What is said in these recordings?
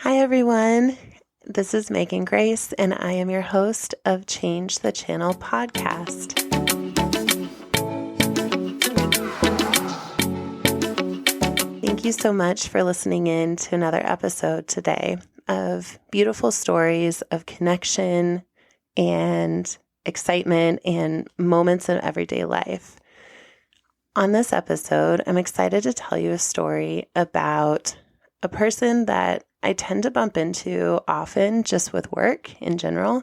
Hi, everyone. This is Megan Grace, and I am your host of Change the Channel podcast. Thank you so much for listening in to another episode today of beautiful stories of connection and excitement and moments in everyday life. On this episode, I'm excited to tell you a story about a person that I tend to bump into often just with work in general.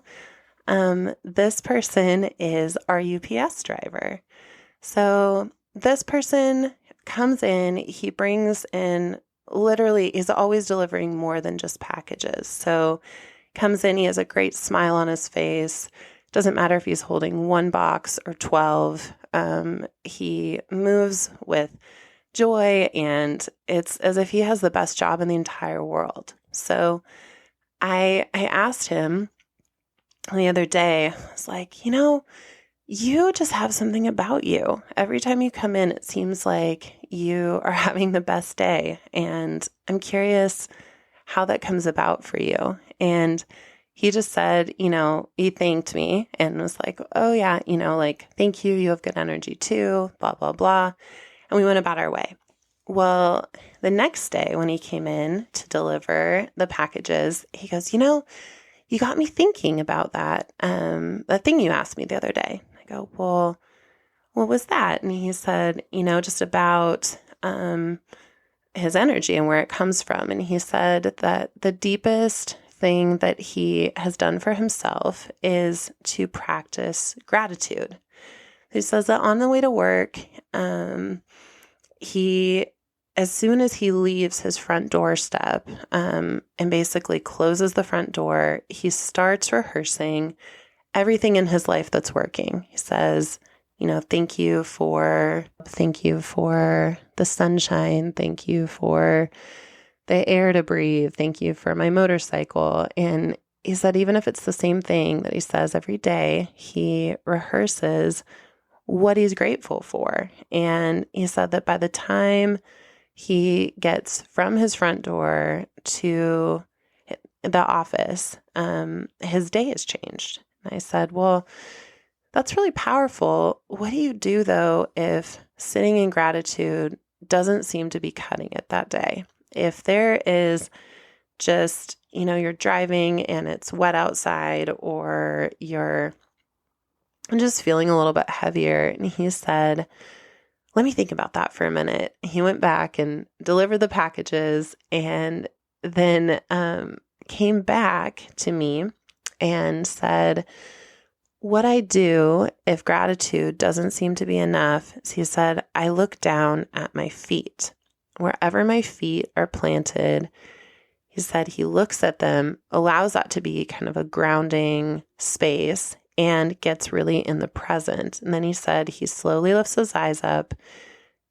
This person is our UPS driver. So this person comes in, he brings in literally, he's always delivering more than just packages. So comes in, he has a great smile on his face. Doesn't matter if he's holding one box or 12. He moves with joy, and it's as if he has the best job in the entire world. So I asked him the other day, I was like, you just have something about you. Every time you come in, it seems like you are having the best day. And I'm curious how that comes about for you. And he just said, he thanked me and was like, oh yeah, thank you. You have good energy too, blah, blah, blah. And we went about our way. Well, the next day when he came in to deliver the packages, he goes, you got me thinking about that thing you asked me the other day. I go, well, what was that? And he said, just about his energy and where it comes from. And he said that the deepest thing that he has done for himself is to practice gratitude. He says that on the way to work, as soon as he leaves his front doorstep, and basically closes the front door, he starts rehearsing everything in his life that's working. He says, thank you for the sunshine. Thank you for the air to breathe. Thank you for my motorcycle. And he said, even if it's the same thing that he says every day, he rehearses what he's grateful for. And he said that by the time he gets from his front door to the office, his day has changed. And I said, well, that's really powerful. What do you do, though, if sitting in gratitude doesn't seem to be cutting it that day? If there is just, you're driving and it's wet outside, or you're just feeling a little bit heavier. And he said, let me think about that for a minute. He went back and delivered the packages, and then came back to me and said, what I do if gratitude doesn't seem to be enough is, he said, I look down at my feet. Wherever my feet are planted, he said he looks at them, allows that to be kind of a grounding space, and gets really in the present. And then he said he slowly lifts his eyes up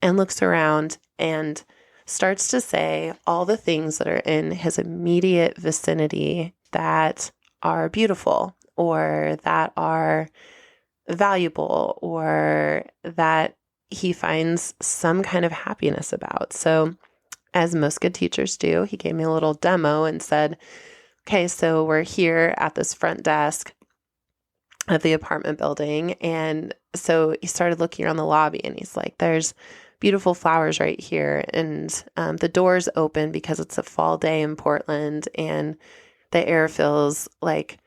and looks around and starts to say all the things that are in his immediate vicinity that are beautiful, or that are valuable, or that he finds some kind of happiness about. So as most good teachers do, he gave me a little demo and said, okay, so we're here at this front desk of the apartment building. And so he started looking around the lobby, and he's like, there's beautiful flowers right here. And the door's open because it's a fall day in Portland, and the air feels like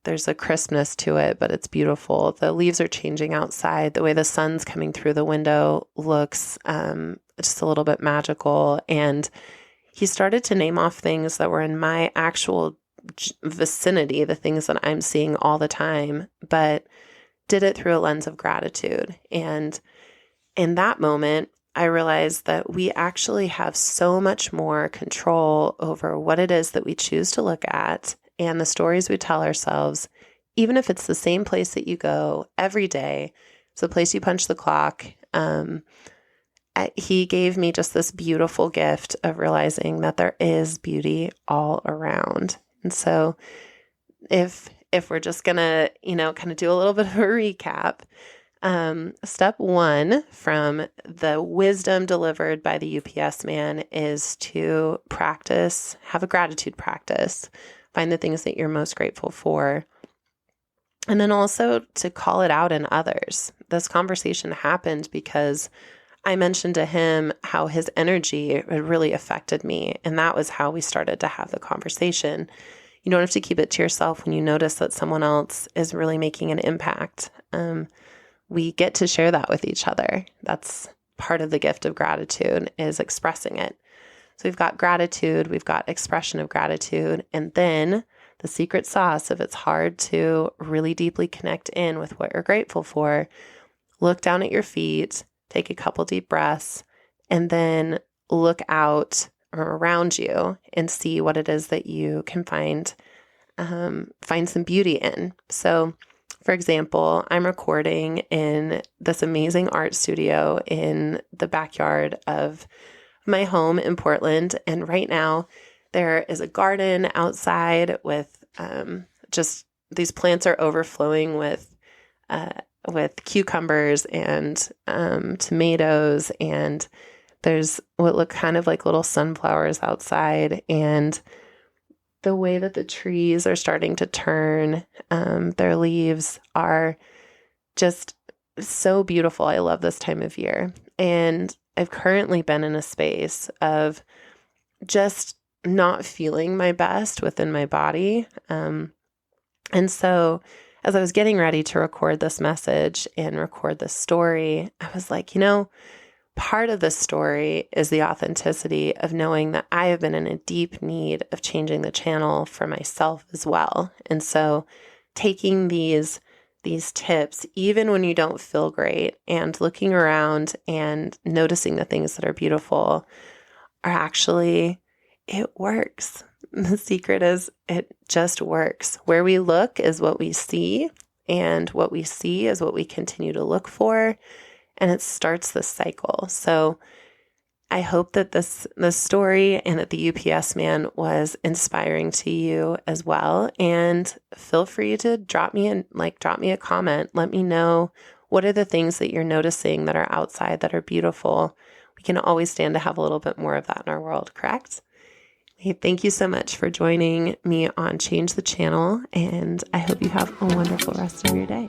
there's a crispness to it, but it's beautiful. The leaves are changing outside. The way the sun's coming through the window looks just a little bit magical. And he started to name off things that were in my actual vicinity, the things that I'm seeing all the time, but did it through a lens of gratitude. And in that moment, I realized that we actually have so much more control over what it is that we choose to look at and the stories we tell ourselves, even if it's the same place that you go every day. It's the place you punch the clock. He gave me just this beautiful gift of realizing that there is beauty all around. And so if we're just going to, kind of do a little bit of a recap, Step one from the wisdom delivered by the UPS man is to practice, have a gratitude practice, find the things that you're most grateful for, and then also to call it out in others. This conversation happened because I mentioned to him how his energy had really affected me, and that was how we started to have the conversation. You don't have to keep it to yourself when you notice that someone else is really making an impact. We get to share that with each other. That's part of the gift of gratitude, is expressing it. So we've got gratitude, we've got expression of gratitude, and then the secret sauce, if it's hard to really deeply connect in with what you're grateful for, look down at your feet, take a couple deep breaths, and then look out or around you and see what it is that you can find some beauty in. So, for example, I'm recording in this amazing art studio in the backyard of my home in Portland. And right now there is a garden outside with just these plants are overflowing with cucumbers and tomatoes. And there's what look kind of like little sunflowers outside. And the way that the trees are starting to turn, their leaves are just so beautiful. I love this time of year. And I've currently been in a space of just not feeling my best within my body. And so as I was getting ready to record this message and record this story, I was like, part of this story is the authenticity of knowing that I have been in a deep need of changing the channel for myself as well. And so taking these tips, even when you don't feel great, and looking around and noticing the things that are beautiful are actually, it works. The secret is it just works. Where we look is what we see, and what we see is what we continue to look for. And it starts this cycle. So I hope that this story and that the UPS man was inspiring to you as well. And feel free to drop me a comment. Let me know, what are the things that you're noticing that are outside that are beautiful. We can always stand to have a little bit more of that in our world, correct? Hey, thank you so much for joining me on Change the Channel, and I hope you have a wonderful rest of your day.